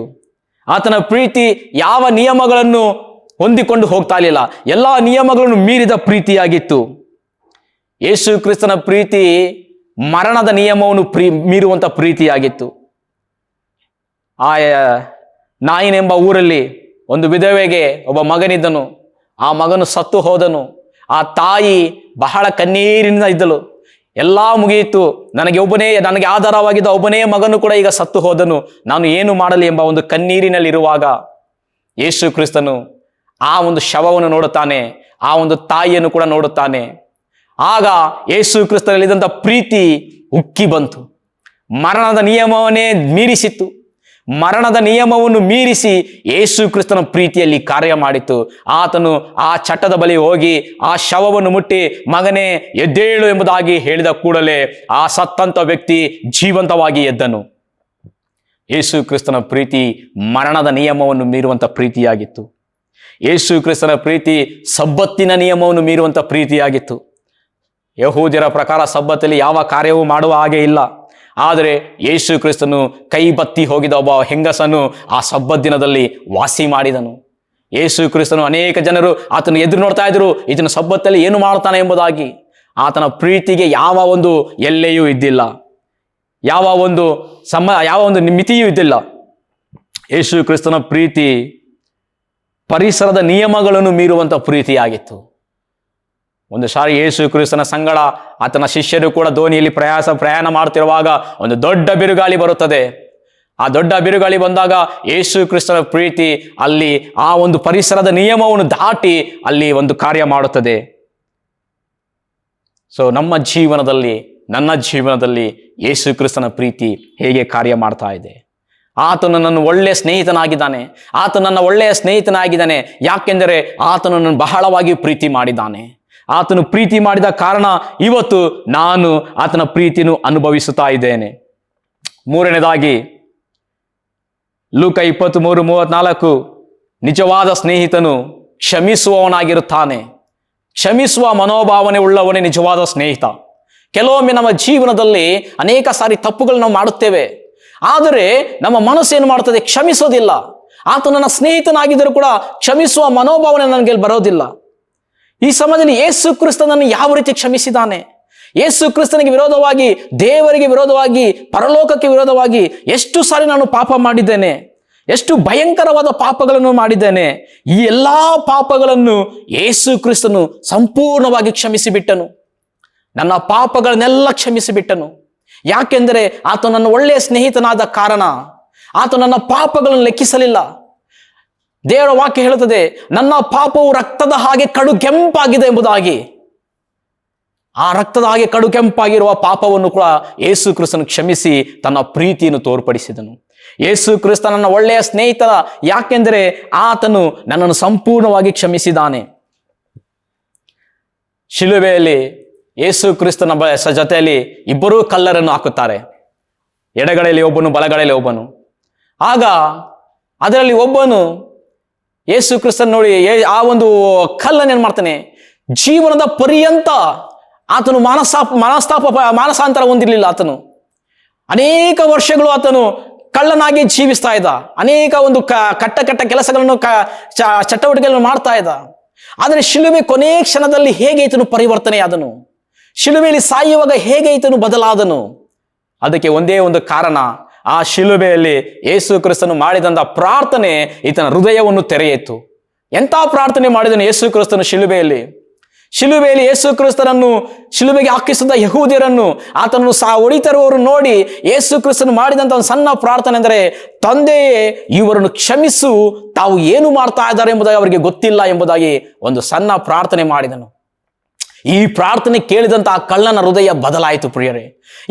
ಆತನ ಪ್ರೀತಿ ಯಾವ ನಿಯಮಗಳನ್ನು ಹೊಂದಿಕೊಂಡು ಹೋಗ್ತಾ ಇರಲಿಲ್ಲ, ಎಲ್ಲ ನಿಯಮಗಳನ್ನು ಮೀರಿದ ಪ್ರೀತಿಯಾಗಿತ್ತು. ಯೇಸು ಕ್ರಿಸ್ತನ ಪ್ರೀತಿ ಮರಣದ ನಿಯಮವನ್ನು ಮೀರುವಂಥ ಪ್ರೀತಿಯಾಗಿತ್ತು. ಆ ನಾಯಿನ್ ಎಂಬ ಊರಲ್ಲಿ ಒಂದು ವಿಧವೆಗೆ ಒಬ್ಬ ಮಗನಿದ್ದನು. ಆ ಮಗನು ಸತ್ತು ಹೋದನು. ಆ ತಾಯಿ ಬಹಳ ಕಣ್ಣೀರಿನಿಂದ ಇದ್ದಳು. ಎಲ್ಲ ಮುಗಿಯಿತು, ನನಗೆ ಆಧಾರವಾಗಿದ್ದ ಒಬ್ಬನೇ ಮಗನು ಕೂಡ ಈಗ ಸತ್ತು ಹೋದನು, ನಾನು ಏನು ಮಾಡಲಿ ಎಂಬ ಒಂದು ಕಣ್ಣೀರಿನಲ್ಲಿರುವಾಗ ಯೇಸು ಕ್ರಿಸ್ತನು ಆ ಒಂದು ಶವವನ್ನು ನೋಡುತ್ತಾನೆ, ಆ ಒಂದು ತಾಯಿಯನ್ನು ಕೂಡ ನೋಡುತ್ತಾನೆ. ಆಗ ಯೇಸು ಕ್ರಿಸ್ತನಲ್ಲಿದ್ದಂಥ ಪ್ರೀತಿ ಉಕ್ಕಿ ಬಂತು. ಮರಣದ ನಿಯಮವನ್ನೇ ಮೀರಿಸಿತ್ತು. ಮರಣದ ನಿಯಮವನ್ನು ಮೀರಿಸಿ ಯೇಸು ಕ್ರಿಸ್ತನ ಪ್ರೀತಿಯಲ್ಲಿ ಕಾರ್ಯ ಮಾಡಿತು. ಆತನು ಆ ಚಟ್ಟದ ಬಳಿ ಹೋಗಿ ಆ ಶವವನ್ನು ಮುಟ್ಟಿ, ಮಗನೇ ಎದ್ದೇಳು ಎಂಬುದಾಗಿ ಹೇಳಿದ ಕೂಡಲೇ ಆ ಸತ್ತಂತ ವ್ಯಕ್ತಿ ಜೀವಂತವಾಗಿ ಎದ್ದನು. ಯೇಸು ಕ್ರಿಸ್ತನ ಪ್ರೀತಿ ಮರಣದ ನಿಯಮವನ್ನು ಮೀರುವಂಥ ಪ್ರೀತಿಯಾಗಿತ್ತು. ಯೇಸು ಕ್ರಿಸ್ತನ ಪ್ರೀತಿ ಸಬ್ಬತ್ತಿನ ನಿಯಮವನ್ನು ಮೀರುವಂಥ ಪ್ರೀತಿಯಾಗಿತ್ತು. ಯಹೂದ್ಯರ ಪ್ರಕಾರ ಸಬ್ಬತ್ತಲ್ಲಿ ಯಾವ ಕಾರ್ಯವೂ ಮಾಡುವ ಹಾಗೆ ಇಲ್ಲ. ಆದರೆ ಯೇಸು ಕ್ರಿಸ್ತನು ಕೈ ಬತ್ತಿ ಹೋಗಿದ ಒಬ್ಬ ಹೆಂಗಸನ್ನು ಆ ಸಬ್ಬತ್ ದಿನದಲ್ಲಿ ವಾಸಿ ಮಾಡಿದನು. ಯೇಸು ಕ್ರಿಸ್ತನು ಅನೇಕ ಜನರು ಆತನು ಎದುರು ನೋಡ್ತಾ ಇದ್ರು, ಇದನ್ನು ಸಬ್ಬತ್ತಲ್ಲಿ ಏನು ಮಾಡ್ತಾನೆ ಎಂಬುದಾಗಿ. ಆತನ ಪ್ರೀತಿಗೆ ಯಾವ ಒಂದು ಎಲ್ಲೆಯೂ ಇದ್ದಿಲ್ಲ, ಯಾವ ಒಂದು ಮಿತಿಯೂ ಇದ್ದಿಲ್ಲ. ಯೇಸು ಕ್ರಿಸ್ತನ ಪ್ರೀತಿ ಪರಿಸರದ ನಿಯಮಗಳನ್ನು ಮೀರುವಂಥ ಪ್ರೀತಿಯಾಗಿತ್ತು. ಒಂದು ಸಾರಿ ಯೇಸು ಕ್ರಿಸ್ತನ ಸಂಗಡ ಆತನ ಶಿಷ್ಯರು ಕೂಡ ದೋಣಿಯಲ್ಲಿ ಪ್ರಯಾಣ ಮಾಡ್ತಿರುವಾಗ ಒಂದು ದೊಡ್ಡ ಬಿರುಗಾಳಿ ಬರುತ್ತದೆ. ಆ ದೊಡ್ಡ ಬಿರುಗಾಳಿ ಬಂದಾಗ ಯೇಸು ಕ್ರಿಸ್ತನ ಪ್ರೀತಿ ಅಲ್ಲಿ ಆ ಒಂದು ಪರಿಸರದ ನಿಯಮವನ್ನು ದಾಟಿ ಅಲ್ಲಿ ಒಂದು ಕಾರ್ಯ ಮಾಡುತ್ತದೆ. ಸೊ ನಮ್ಮ ಜೀವನದಲ್ಲಿ, ನನ್ನ ಜೀವನದಲ್ಲಿ ಯೇಸು ಕ್ರಿಸ್ತನ ಪ್ರೀತಿ ಹೇಗೆ ಕಾರ್ಯ ಮಾಡ್ತಾ ಇದೆ? ಆತನು ನನ್ನ ಒಳ್ಳೆಯ ಸ್ನೇಹಿತನಾಗಿದ್ದಾನೆ. ಆತನು ನನ್ನ ಒಳ್ಳೆಯ ಸ್ನೇಹಿತನಾಗಿದ್ದಾನೆ. ಯಾಕೆಂದರೆ ಆತನು ನನ್ನ ಬಹಳವಾಗಿ ಪ್ರೀತಿ ಮಾಡಿದ್ದಾನೆ. ಆತನು ಪ್ರೀತಿ ಮಾಡಿದ ಕಾರಣ ಇವತ್ತು ನಾನು ಆತನ ಪ್ರೀತಿಯನ್ನು ಅನುಭವಿಸುತ್ತಾ ಇದ್ದೇನೆ. ಮೂರನೇದಾಗಿ ಲೂಕ 23:34, ನಿಜವಾದ ಸ್ನೇಹಿತನು ಕ್ಷಮಿಸುವವನಾಗಿರುತ್ತಾನೆ. ಕ್ಷಮಿಸುವ ಮನೋಭಾವನೆ ಉಳ್ಳವನೇ ನಿಜವಾದ ಸ್ನೇಹಿತ. ಕೆಲವೊಮ್ಮೆ ನಮ್ಮ ಜೀವನದಲ್ಲಿ ಅನೇಕ ಸಾರಿ ತಪ್ಪುಗಳು ನಾವು ಮಾಡುತ್ತೇವೆ, ಆದರೆ ನಮ್ಮ ಮನಸ್ಸು ಏನು ಮಾಡ್ತದೆ? ಕ್ಷಮಿಸೋದಿಲ್ಲ. ಆತ ನನ್ನ ಸ್ನೇಹಿತನಾಗಿದ್ದರೂ ಕೂಡ ಕ್ಷಮಿಸುವ ಮನೋಭಾವನೆ ನನಗೆ ಬರೋದಿಲ್ಲ. ಈ ಸಮಯದಲ್ಲಿ ಯೇಸು ಕ್ರಿಸ್ತನನ್ನು ಯಾವ ರೀತಿ ಕ್ಷಮಿಸಿದ್ದಾನೆ? ಯೇಸು ಕ್ರಿಸ್ತನಿಗೆ ವಿರೋಧವಾಗಿ, ದೇವರಿಗೆ ವಿರೋಧವಾಗಿ, ಪರಲೋಕಕ್ಕೆ ವಿರೋಧವಾಗಿ ಎಷ್ಟು ಸಾರಿ ನಾನು ಪಾಪ ಮಾಡಿದ್ದೇನೆ, ಎಷ್ಟು ಭಯಂಕರವಾದ ಪಾಪಗಳನ್ನು ಮಾಡಿದ್ದೇನೆ. ಈ ಎಲ್ಲಾ ಪಾಪಗಳನ್ನು ಯೇಸು ಕ್ರಿಸ್ತನು ಸಂಪೂರ್ಣವಾಗಿ ಕ್ಷಮಿಸಿಬಿಟ್ಟನು. ನನ್ನ ಪಾಪಗಳನ್ನೆಲ್ಲ ಕ್ಷಮಿಸಿಬಿಟ್ಟನು. ಯಾಕೆಂದರೆ ಆತ ನನ್ನ ಒಳ್ಳೆಯ ಸ್ನೇಹಿತನಾದ ಕಾರಣ ಆತ ನನ್ನ ಪಾಪಗಳನ್ನು ಲೆಕ್ಕಿಸಲಿಲ್ಲ. ದೇವರ ವಾಕ್ಯ ಹೇಳುತ್ತದೆ, ನನ್ನ ಪಾಪವು ರಕ್ತದ ಹಾಗೆ ಕಡು ಕೆಂಪಾಗಿದೆ ಎಂಬುದಾಗಿ. ಆ ರಕ್ತದ ಹಾಗೆ ಕಡು ಕೆಂಪಾಗಿರುವ ಪಾಪವನ್ನು ಕೂಡ ಯೇಸು ಕ್ರಿಸ್ತನು ಕ್ಷಮಿಸಿ ತನ್ನ ಪ್ರೀತಿಯನ್ನು ತೋರ್ಪಡಿಸಿದನು. ಯೇಸು ಕ್ರಿಸ್ತ ನನ್ನ ಒಳ್ಳೆಯ ಸ್ನೇಹಿತ, ಯಾಕೆಂದರೆ ಆತನು ನನ್ನನ್ನು ಸಂಪೂರ್ಣವಾಗಿ ಕ್ಷಮಿಸಿದ್ದಾನೆ. ಶಿಲುಬೆಯಲ್ಲಿ ಯೇಸು ಕ್ರಿಸ್ತನ ಜೊತೆಯಲ್ಲಿ ಇಬ್ಬರೂ ಕಲ್ಲರನ್ನು ಹಾಕುತ್ತಾರೆ. ಎಡಗಡೆಯಲ್ಲಿ ಒಬ್ಬನು, ಬಲಗಡೆಯಲ್ಲಿ ಒಬ್ಬನು. ಆಗ ಅದರಲ್ಲಿ ಒಬ್ಬನು ಯೇಸು ಕ್ರಿಸ್ತನ ನೋಡಿ ಆ ಒಂದು ಕಲ್ಲನ್ನು ಏನ್ ಮಾಡ್ತಾನೆ? ಜೀವನದ ಪರ್ಯಂತ ಆತನು ಮಾನಸಾಂತರ ಹೊಂದಿರಲಿಲ್ಲ. ಆತನು ಅನೇಕ ವರ್ಷಗಳು ಆತನು ಕಳ್ಳನಾಗಿ ಜೀವಿಸ್ತಾ ಇದ್ದ. ಅನೇಕ ಒಂದು ಕಟ್ಟ ಕೆಲಸಗಳನ್ನು ಚಟುವಟಿಕೆಗಳನ್ನು ಮಾಡ್ತಾ ಇದ್ದ. ಆದರೆ ಶಿಲುಬೆ ಕೊನೆ ಕ್ಷಣದಲ್ಲಿ ಹೇಗೆ ಈತನು ಪರಿವರ್ತನೆಯಾದನು? ಶಿಲುಬೆಯಲ್ಲಿ ಸಾಯುವಾಗ ಹೇಗೆ ಈತನು ಬದಲಾದನು? ಅದಕ್ಕೆ ಒಂದೇ ಒಂದು ಕಾರಣ, ಆ ಶಿಲುಬೆಯಲ್ಲಿ ಯೇಸು ಕ್ರಿಸ್ತನು ಮಾಡಿದಂಥ ಪ್ರಾರ್ಥನೆ ಈತನ ಹೃದಯವನ್ನು ತೆರೆಯಿತು. ಎಂಥ ಪ್ರಾರ್ಥನೆ ಮಾಡಿದನು ಯೇಸು ಕ್ರಿಸ್ತನು ಶಿಲುಬೆಯಲ್ಲಿ? ಯೇಸು ಕ್ರಿಸ್ತನನ್ನು ಶಿಲುಬೆಗೆ ಹಾಕಿಸಿದ ಯಹೂದ್ಯರನ್ನು, ಆತನನ್ನು ಹೊಡಿತರುವವರು ನೋಡಿ ಯೇಸು ಕ್ರಿಸ್ತನು ಮಾಡಿದಂಥ ಒಂದು ಸಣ್ಣ ಪ್ರಾರ್ಥನೆ ಅಂದರೆ, ತಂದೆಯೇ ಇವರನ್ನು ಕ್ಷಮಿಸು, ತಾವು ಏನು ಮಾಡ್ತಾ ಇದ್ದಾರೆ ಎಂಬುದಾಗಿ ಅವರಿಗೆ ಗೊತ್ತಿಲ್ಲ ಎಂಬುದಾಗಿ ಒಂದು ಸಣ್ಣ ಪ್ರಾರ್ಥನೆ ಮಾಡಿದನು. ಈ ಪ್ರಾರ್ಥನೆ ಕೇಳಿದಂತ ಆ ಕಳ್ಳನ ಹೃದಯ ಬದಲಾಯಿತು. ಪ್ರಿಯರೇ,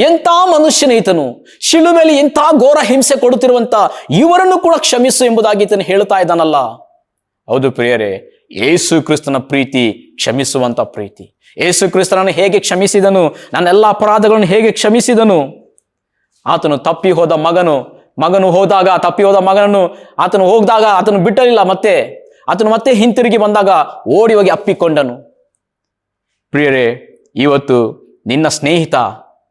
ಎಂಥ ಮನುಷ್ಯನ ಈತನು! ಶಿಲುಬೆಯಲ್ಲಿ ಎಂಥ ಘೋರ ಹಿಂಸೆ ಕೊಡುತ್ತಿರುವಂತ ಇವರನ್ನು ಕೂಡ ಕ್ಷಮಿಸು ಎಂಬುದಾಗಿ ಈತನು ಹೇಳ್ತಾ ಇದ್ದಾನಲ್ಲ. ಹೌದು ಪ್ರಿಯರೇ, ಯೇಸು ಕ್ರಿಸ್ತನ ಪ್ರೀತಿ ಕ್ಷಮಿಸುವಂತ ಪ್ರೀತಿ. ಯೇಸು ಕ್ರಿಸ್ತನನ್ನು ಹೇಗೆ ಕ್ಷಮಿಸಿದನು? ನನ್ನೆಲ್ಲ ಅಪರಾಧಗಳನ್ನು ಹೇಗೆ ಕ್ಷಮಿಸಿದನು? ಆತನು ತಪ್ಪಿ ಹೋದ ಮಗನು ಹೋದಾಗ, ತಪ್ಪಿ ಹೋದ ಮಗನನ್ನು ಆತನು ಹೋಗಿದಾಗ ಆತನು ಬಿಟ್ಟಲಿಲ್ಲ. ಆತನು ಮತ್ತೆ ಹಿಂತಿರುಗಿ ಬಂದಾಗ ಓಡಿ ಹೋಗಿ ಅಪ್ಪಿಕೊಂಡನು. ಪ್ರಿಯರೇ, ಇವತ್ತು ನಿನ್ನ ಸ್ನೇಹಿತ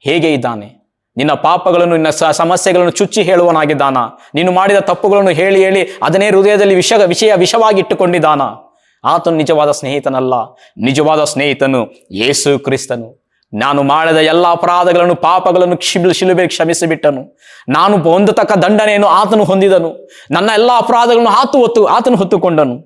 ಹೇಗೆ ಇದ್ದಾನೆ? ನಿನ್ನ ಪಾಪಗಳನ್ನು, ನಿನ್ನ ಸಮಸ್ಯೆಗಳನ್ನು ಚುಚ್ಚಿ ಹೇಳುವನಾಗಿದ್ದಾನ? ನೀನು ಮಾಡಿದ ತಪ್ಪುಗಳನ್ನು ಹೇಳಿ ಅದನ್ನೇ ಹೃದಯದಲ್ಲಿ ವಿಷವಾಗಿ ಇಟ್ಟುಕೊಂಡಿದ್ದಾನ? ಆತನು ನಿಜವಾದ ಸ್ನೇಹಿತನಲ್ಲ. ನಿಜವಾದ ಸ್ನೇಹಿತನು ಯೇಸು ಕ್ರಿಸ್ತನು. ನಾನು ಮಾಡಿದ ಎಲ್ಲ ಅಪರಾಧಗಳನ್ನು, ಪಾಪಗಳನ್ನು ಶಿಲುಬೆ ಕ್ಷಮಿಸಿಬಿಟ್ಟನು. ನಾನು ಹೊಂದತಕ್ಕ ದಂಡನೆಯನ್ನು ಆತನು ಹೊಂದಿದನು. ನನ್ನ ಎಲ್ಲ ಅಪರಾಧಗಳನ್ನು ಆತನು ಹೊತ್ತುಕೊಂಡನು.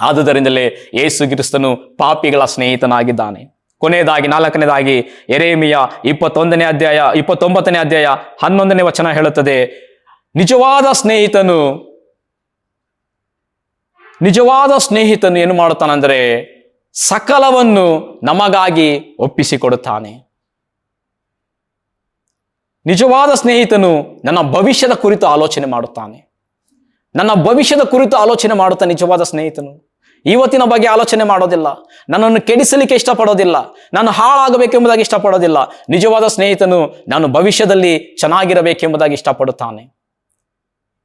ಆದುದರಿಂದಲೇ ಯೇಸು ಕ್ರಿಸ್ತನು ಪಾಪಿಗಳ ಸ್ನೇಹಿತನಾಗಿದ್ದಾನೆ. ಕೊನೆಯದಾಗಿ, 4ನೇದಾಗಿ, ಯೆರೆಮೀಯ 21ನೇ ಅಧ್ಯಾಯ 29ನೇ ಅಧ್ಯಾಯ 11ನೇ ವಚನ ಹೇಳುತ್ತದೆ, ನಿಜವಾದ ಸ್ನೇಹಿತನು ಏನು ಮಾಡುತ್ತಾನೆಂದರೆ ಸಕಲವನ್ನು ನಮಗಾಗಿ ಒಪ್ಪಿಸಿಕೊಡುತ್ತಾನೆ. ನಿಜವಾದ ಸ್ನೇಹಿತನು ನನ್ನ ಭವಿಷ್ಯದ ಕುರಿತು ಆಲೋಚನೆ ಮಾಡುತ್ತಾನೆ. ಮಾಡುತ್ತಾ ನಿಜವಾದ ಸ್ನೇಹಿತನು ಇವತ್ತಿನ ಬಗ್ಗೆ ಆಲೋಚನೆ ಮಾಡೋದಿಲ್ಲ. ನನ್ನನ್ನು ಕೆಡಿಸಲಿಕ್ಕೆ ಇಷ್ಟಪಡೋದಿಲ್ಲ. ನಾನು ಹಾಳಾಗಬೇಕೆಂಬುದಾಗಿ ಇಷ್ಟಪಡೋದಿಲ್ಲ. ನಿಜವಾದ ಸ್ನೇಹಿತನು ನಾನು ಭವಿಷ್ಯದಲ್ಲಿ ಚೆನ್ನಾಗಿರಬೇಕೆಂಬುದಾಗಿ ಇಷ್ಟಪಡುತ್ತಾನೆ.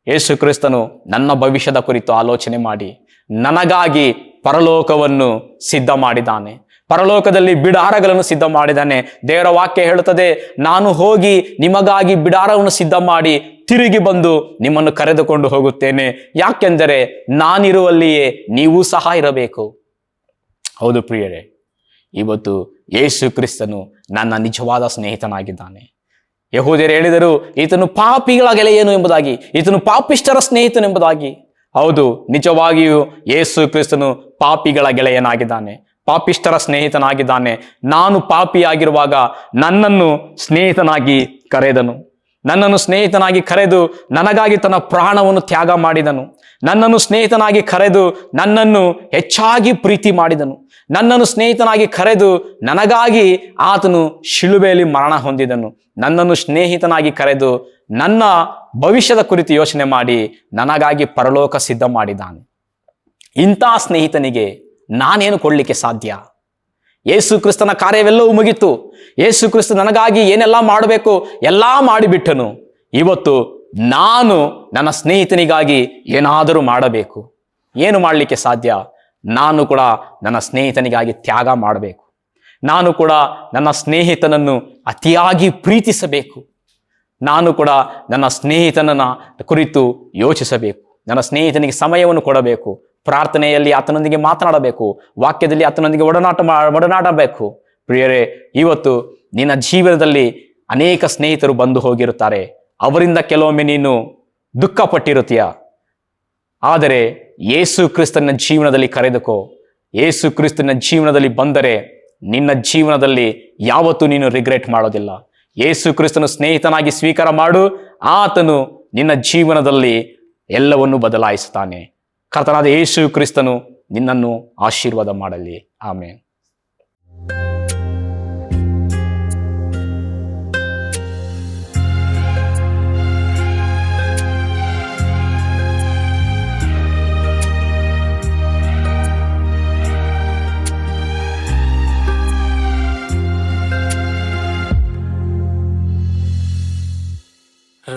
ಯೇಸು ಕ್ರಿಸ್ತನು ನನ್ನ ಭವಿಷ್ಯದ ಕುರಿತು ಆಲೋಚನೆ ಮಾಡಿ ನನಗಾಗಿ ಪರಲೋಕವನ್ನು ಸಿದ್ಧ ಮಾಡಿದ್ದಾನೆ. ಪರಲೋಕದಲ್ಲಿ ಬಿಡಾರಗಳನ್ನು ಸಿದ್ಧ ಮಾಡಿದ್ದಾನೆ. ದೇವರ ವಾಕ್ಯ ಹೇಳುತ್ತದೆ, ನಾನು ಹೋಗಿ ನಿಮಗಾಗಿ ಬಿಡಾರವನ್ನು ಸಿದ್ಧ ಮಾಡಿ ತಿರುಗಿ ಬಂದು ನಿಮ್ಮನ್ನು ಕರೆದುಕೊಂಡು ಹೋಗುತ್ತೇನೆ. ಯಾಕೆಂದರೆ ನಾನಿರುವಲ್ಲಿಯೇ ನೀವು ಸಹ ಇರಬೇಕು. ಹೌದು ಪ್ರಿಯರೇ, ಇವತ್ತು ಯೇಸು ಕ್ರಿಸ್ತನು ನನ್ನ ನಿಜವಾದ ಸ್ನೇಹಿತನಾಗಿದ್ದಾನೆ. ಯಹೂದ್ಯರು ಹೇಳಿದರು, ಈತನು ಪಾಪಿಗಳ ಗೆಳೆಯನು ಎಂಬುದಾಗಿ, ಈತನು ಪಾಪಿಷ್ಠರ ಸ್ನೇಹಿತನೆಂಬುದಾಗಿ. ಹೌದು, ನಿಜವಾಗಿಯೂ ಯೇಸು ಕ್ರಿಸ್ತನು ಪಾಪಿಗಳ ಗೆಳೆಯನಾಗಿದ್ದಾನೆ, ಪಾಪಿಷ್ಠರ ಸ್ನೇಹಿತನಾಗಿದ್ದಾನೆ. ನಾನು ಪಾಪಿಯಾಗಿರುವಾಗ ನನ್ನನ್ನು ಸ್ನೇಹಿತನಾಗಿ ಕರೆದನು. ನನ್ನನ್ನು ಸ್ನೇಹಿತನಾಗಿ ಕರೆದು ನನಗಾಗಿ ತನ್ನ ಪ್ರಾಣವನ್ನು ತ್ಯಾಗ ಮಾಡಿದನು. ನನ್ನನ್ನು ಸ್ನೇಹಿತನಾಗಿ ಕರೆದು ನನ್ನನ್ನು ಹೆಚ್ಚಾಗಿ ಪ್ರೀತಿ ಮಾಡಿದನು. ನನ್ನನ್ನು ಸ್ನೇಹಿತನಾಗಿ ಕರೆದು ನನಗಾಗಿ ಆತನು ಶಿಲುಬೆಯಲ್ಲಿ ಮರಣ ಹೊಂದಿದನು. ನನ್ನನ್ನು ಸ್ನೇಹಿತನಾಗಿ ಕರೆದು ನನ್ನ ಭವಿಷ್ಯದ ಕುರಿತು ಯೋಚನೆ ಮಾಡಿ ನನಗಾಗಿ ಪರಲೋಕ ಸಿದ್ಧ ಮಾಡಿದ್ದಾನೆ. ಇಂಥ ಸ್ನೇಹಿತನಿಗೆ ನಾನೇನು ಕೊಡಲಿಕ್ಕೆ ಸಾಧ್ಯ? ಯೇಸು ಕ್ರಿಸ್ತನ ಕಾರ್ಯವೆಲ್ಲವೂ ಮುಗಿತು. ಯೇಸು ಕ್ರಿಸ್ತ ನನಗಾಗಿ ಏನೆಲ್ಲ ಮಾಡಬೇಕು ಎಲ್ಲ ಮಾಡಿಬಿಟ್ಟನು. ಇವತ್ತು ನಾನು ನನ್ನ ಸ್ನೇಹಿತನಿಗಾಗಿ ಏನಾದರೂ ಮಾಡಬೇಕು. ಏನು ಮಾಡಲಿಕ್ಕೆ ಸಾಧ್ಯ? ನಾನು ಕೂಡ ನನ್ನ ಸ್ನೇಹಿತನಿಗಾಗಿ ತ್ಯಾಗ ಮಾಡಬೇಕು. ನಾನು ಕೂಡ ನನ್ನ ಸ್ನೇಹಿತನನ್ನು ಅತಿಯಾಗಿ ಪ್ರೀತಿಸಬೇಕು. ನಾನು ಕೂಡ ನನ್ನ ಸ್ನೇಹಿತನನ್ನ ಕುರಿತು ಯೋಚಿಸಬೇಕು. ನನ್ನ ಸ್ನೇಹಿತನಿಗೆ ಸಮಯವನ್ನು ಕೊಡಬೇಕು. ಪ್ರಾರ್ಥನೆಯಲ್ಲಿ ಆತನೊಂದಿಗೆ ಮಾತನಾಡಬೇಕು. ವಾಕ್ಯದಲ್ಲಿ ಆತನೊಂದಿಗೆ ಒಡನಾಡಬೇಕು. ಪ್ರಿಯರೇ, ಇವತ್ತು ನಿನ್ನ ಜೀವನದಲ್ಲಿ ಅನೇಕ ಸ್ನೇಹಿತರು ಬಂದು ಹೋಗಿರುತ್ತಾರೆ. ಅವರಿಂದ ಕೆಲವೊಮ್ಮೆ ನೀನು ದುಃಖಪಟ್ಟಿರುತ್ತೀಯ. ಆದರೆ ಯೇಸು ಕ್ರಿಸ್ತನ ಜೀವನದಲ್ಲಿ ಕರೆದುಕೋ. ಯೇಸು ಕ್ರಿಸ್ತನ ಜೀವನದಲ್ಲಿ ಬಂದರೆ ನಿನ್ನ ಜೀವನದಲ್ಲಿ ಯಾವತ್ತೂ ನೀನು ರಿಗ್ರೆಟ್ ಮಾಡೋದಿಲ್ಲ. ಯೇಸು ಕ್ರಿಸ್ತನ ಸ್ನೇಹಿತನಾಗಿ ಸ್ವೀಕಾರ ಮಾಡು. ಆತನು ನಿನ್ನ ಜೀವನದಲ್ಲಿ ಎಲ್ಲವನ್ನು ಬದಲಾಯಿಸುತ್ತಾನೆ. ಕರ್ತನಾದ ಯೇಸು ಕ್ರಿಸ್ತನು ನಿನ್ನನ್ನು ಆಶೀರ್ವಾದ ಮಾಡಲಿ. ಆಮೆನ್.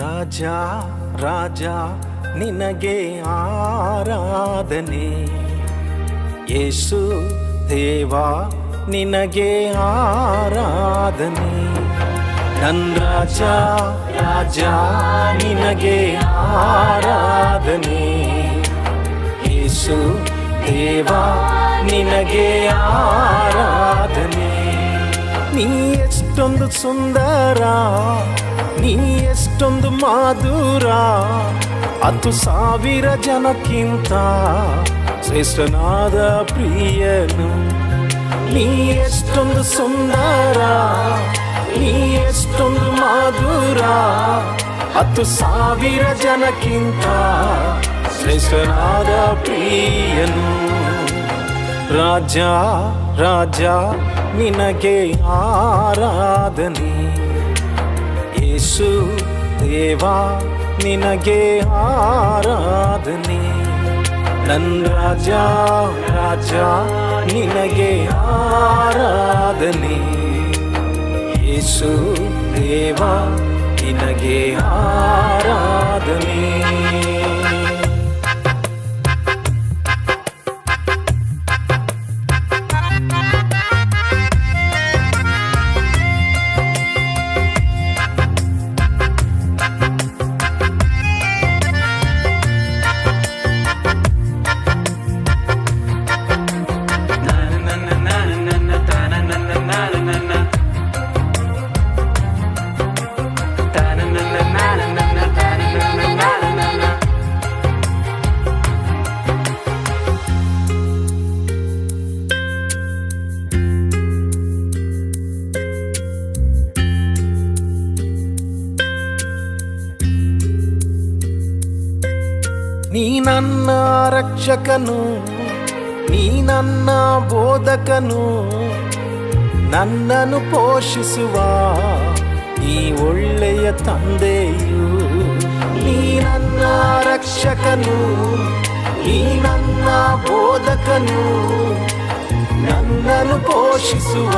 ರಾಜ ರಾಜ ನಿನಗೆ ಆರಾಧನೆ, ಯೇಸು ದೇವ ನಿನಗೆ ಆರಾಧನೆ. ನನ್ನ ರಾಜ ರಾಜ ನಿನಗೆ ಆರಾಧನೆ, ಯೇಸು ದೇವ ನಿನಗೆ ಆರಾಧನೆ. ನೀ ಎಷ್ಟೊಂದು ಸುಂದರ, ನೀ ಎಷ್ಟೊಂದು ಮಾಧುರ, 10,000 ಜನಕ್ಕಿಂತ ಶ್ರೇಷ್ಠನಾದ ಪ್ರಿಯನು. ನೀ ಎಷ್ಟೊಂದು ಸುಂದರ, ನೀ ಎಷ್ಟೊಂದು ಮಾಧುರ, 10,000 ಜನಕ್ಕಿಂತ ಶ್ರೇಷ್ಠನಾದ ಪ್ರಿಯನು. ರಾಜ ರಾಜ ನಿನಗೆ ಆರಾಧನೆ, ಯೇಸು ದೇವ ನಿನಗೆ ಆರಾಧನೆ. ನನ್ನ ರಾಜ ರಾಜ ನಿನಗೆ ಆರಾಧನೆ, ಯೇಸು ದೇವ ನಿನಗೆ ಆರಾಧನೆ. ನೀ ನನ್ನ ರಕ್ಷಕನು, ನೀ ನನ್ನ ಬೋಧಕನು, ನನ್ನನ್ನು ಪೋಷಿಸುವ ಈ ಒಳ್ಳೆಯ ತಂದೆಯು. ನೀ ನನ್ನ ರಕ್ಷಕನು, ನೀ ನನ್ನ ಬೋಧಕನು, ನನ್ನನ್ನು ಪೋಷಿಸುವ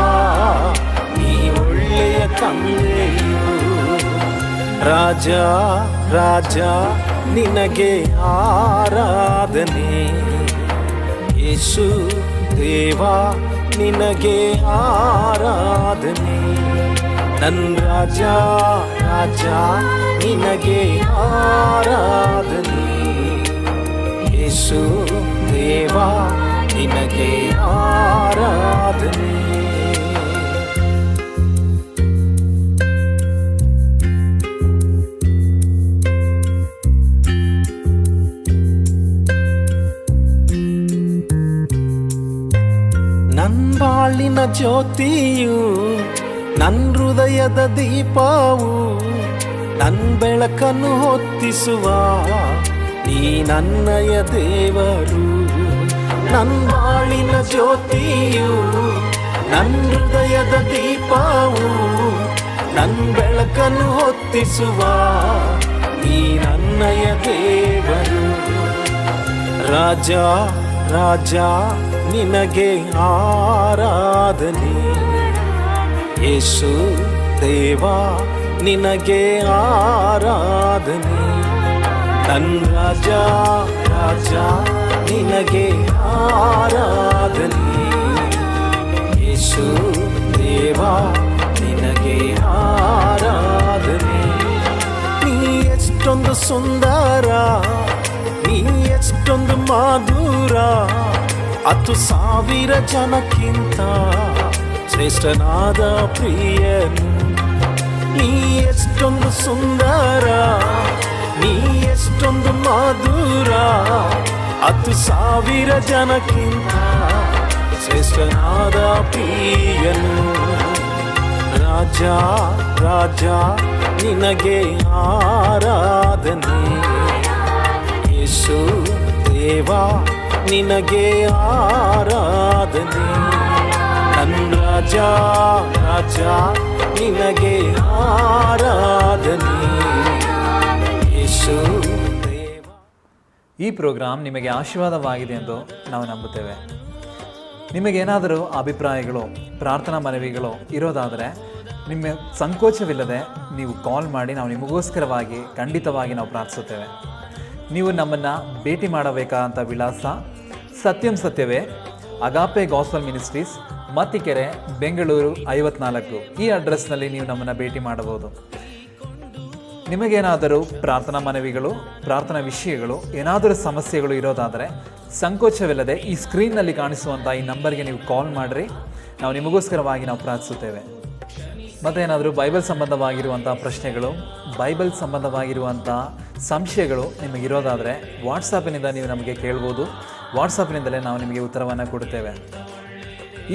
ಈ ಒಳ್ಳೆಯ ತಂದೆಯು. ರಾಜ ರಾಜ ನಿನಗೆ ಆರಾಧನೆ, ಯೇಸು ದೇವ ನಿನಗೆ ಆರಾಧನೆ. ನನ್ನ ರಾಜ ರಾಜ ನಿನಗೆ ಆರಾಧನೆ, ಯೇಸು ದೇವ ನಿನಗೆ ಆರಾಧನೆ. ಬಾಳಿನ ಜ್ಯೋತಿಯು, ನನ್ನ ಹೃದಯದ ದೀಪವು, ನನ್ ಬೆಳಕನ್ನು ಹೊತ್ತಿಸುವ ನೀ ನನ್ನಯ ದೇವರು, ನನ್ ಬಾಳಿನ ಜ್ಯೋತಿಯು, ನನ್ ಹೃದಯದ ದೀಪವು, ನನ್ ಬೆಳಕನ್ನು ಹೊತ್ತಿಸುವ ನೀ ನನ್ನಯ ದೇವರು. ರಾಜ ರಾಜ ನಿನಗೆ ಆರಾಧನೆ, ಯೇಸು ದೇವಾ ನಿನಗೆ ಆರಾಧನೆ. ನನ್ ರಾಜ ರಾಜ ನಿನಗೆ ಆರಾಧನೆ, ಯೇಸು ದೇವಾ ನಿನಗೆ ಆರಾಧನೆ. ನೀ ಎಷ್ಟೊಂದು ಸುಂದರ, ನೀ ಎಷ್ಟೊಂದು ಮಧುರ, 10,000 ಜನಕ್ಕಿಂತ ಶ್ರೇಷ್ಠನಾದ ಪ್ರಿಯನು. ನೀ ಎಷ್ಟೊಂದು ಸುಂದರ, ನೀ ಎಷ್ಟೊಂದು ಮಧುರ, 10,000 ಜನಕ್ಕಿಂತ ಶ್ರೇಷ್ಠನಾದ ಪ್ರಿಯನು. ರಾಜ ರಾಜ ನಿನಗೆ ಆರಾಧನೆ, ಯೇಸು ದೇವಾ ನಿನಗೆ ಆರಾಧನೆ. ನನ್ ರಾಜ ರಾಜ ನಿನಗೆ ಆರಾಧನೆ, ಯೇಸು ದೇವಾ.
ಈ ಪ್ರೋಗ್ರಾಂ ನಿಮಗೆ ಆಶೀರ್ವಾದವಾಗಿದೆ ಎಂದು ನಾವು ನಂಬುತ್ತೇವೆ. ನಿಮಗೇನಾದರೂ ಅಭಿಪ್ರಾಯಗಳು, ಪ್ರಾರ್ಥನಾ ಮನವಿಗಳು ಇರೋದಾದರೆ ನಿಮ್ಮ ಸಂಕೋಚವಿಲ್ಲದೆ ನೀವು ಕಾಲ್ ಮಾಡಿ, ನಾವು ನಿಮಗೋಸ್ಕರವಾಗಿ ಖಂಡಿತವಾಗಿ ನಾವು ಪ್ರಾರ್ಥಿಸುತ್ತೇವೆ. ನೀವು ನಮ್ಮನ್ನು ಭೇಟಿ ಮಾಡಬೇಕಾದಂಥ ವಿಳಾಸ ಸತ್ಯಂ ಸತ್ಯವೇ, ಅಗಾಪೆ ಗಾಸ್ಪಲ್ ಮಿನಿಸ್ಟ್ರೀಸ್, ಮತ್ತಿಕೆರೆ, ಬೆಂಗಳೂರು 54. ಈ ಅಡ್ರೆಸ್ನಲ್ಲಿ ನೀವು ನಮ್ಮನ್ನು ಭೇಟಿ ಮಾಡಬಹುದು. ನಿಮಗೇನಾದರೂ ಪ್ರಾರ್ಥನಾ ಮನವಿಗಳು, ಪ್ರಾರ್ಥನಾ ವಿಷಯಗಳು, ಏನಾದರೂ ಸಮಸ್ಯೆಗಳು ಇರೋದಾದರೆ ಸಂಕೋಚವಿಲ್ಲದೆ ಈ ಸ್ಕ್ರೀನ್ನಲ್ಲಿ ಕಾಣಿಸುವಂಥ ಈ ನಂಬರ್ಗೆ ನೀವು ಕಾಲ್ ಮಾಡಿರಿ, ನಾವು ನಿಮಗೋಸ್ಕರವಾಗಿ ನಾವು ಪ್ರಾರ್ಥಿಸುತ್ತೇವೆ. ಮತ್ತು ಏನಾದರೂ ಬೈಬಲ್ ಸಂಬಂಧವಾಗಿರುವಂಥ ಪ್ರಶ್ನೆಗಳು, ಬೈಬಲ್ ಸಂಬಂಧವಾಗಿರುವಂಥ ಸಂಶಯಗಳು ನಿಮಗಿರೋದಾದರೆ ವಾಟ್ಸಾಪಿನಿಂದ ನೀವು ನಮಗೆ ಕೇಳ್ಬೋದು. ವಾಟ್ಸಾಪ್ನಿಂದಲೇ ನಾವು ನಿಮಗೆ ಉತ್ತರವನ್ನು ಕೊಡುತ್ತೇವೆ.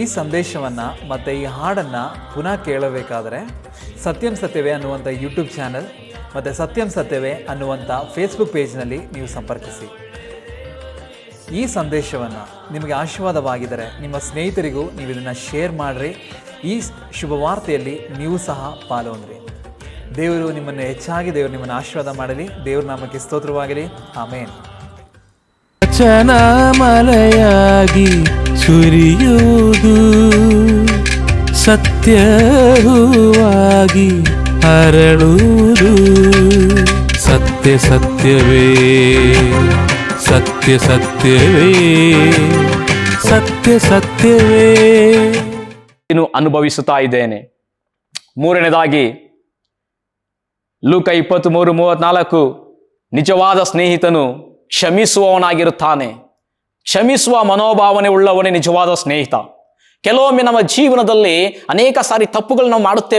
ಈ ಸಂದೇಶವನ್ನು ಮತ್ತು ಈ ಹಾಡನ್ನು ಪುನಃ ಕೇಳಬೇಕಾದರೆ ಸತ್ಯಂ ಸತ್ಯವೇ ಅನ್ನುವಂಥ ಯೂಟ್ಯೂಬ್ ಚಾನಲ್ ಮತ್ತು ಸತ್ಯಂ ಸತ್ಯವೇ ಅನ್ನುವಂಥ ಫೇಸ್ಬುಕ್ ಪೇಜ್ನಲ್ಲಿ ನೀವು ಸಂಪರ್ಕಿಸಿ. ಈ ಸಂದೇಶವನ್ನು ನಿಮಗೆ ಆಶೀರ್ವಾದವಾಗಿದ್ದರೆ ನಿಮ್ಮ ಸ್ನೇಹಿತರಿಗೂ ನೀವು ಇದನ್ನು ಶೇರ್ ಮಾಡಿರಿ. ಈ ಶುಭವಾರ್ತೆಯಲ್ಲಿ ನೀವು ಸಹ ಪಾಲ್ಗೊಂಡ್ರಿ. ದೇವರು ನಿಮ್ಮನ್ನು ಹೆಚ್ಚಾಗಿ, ದೇವರು ನಿಮ್ಮನ್ನು ಆಶೀರ್ವಾದ ಮಾಡಲಿ. ದೇವ್ರ ನಾಮಕ್ಕೆ ಸ್ತೋತ್ರವಾಗಲಿ. ಆಮೇನ್.
ವಚನ ಮಳೆಯಾಗಿ ಸುರಿಯುವುದು, ಸತ್ಯವಾಗಿ ಹರಳುವುದು. ಸತ್ಯ ಸತ್ಯವೇ, ಸತ್ಯ ಸತ್ಯವೇ, ಸತ್ಯ ಸತ್ಯವೇ
ಅನುಭವಿಸುತ್ತಾ ಇದ್ದೇನೆ. ಮೂರನೇದಾಗಿ ಲೂಕ 23:34, ನಿಜವಾದ ಸ್ನೇಹಿತನು ಕ್ಷಮಿಸುವವನಾಗಿರುತ್ತಾನೆ. ಕ್ಷಮಿಸುವ ಮನೋಭಾವನೆ ಉಳ್ಳವನೇ ನಿಜವಾದ ಸ್ನೇಹಿತ. ಕೆಲವೊಮ್ಮೆ ನಮ್ಮ ಜೀವನದಲ್ಲಿ ಅನೇಕ ಸಾರಿ ತಪ್ಪುಗಳು ನಾವು ಮಾಡುತ್ತೇವೆ.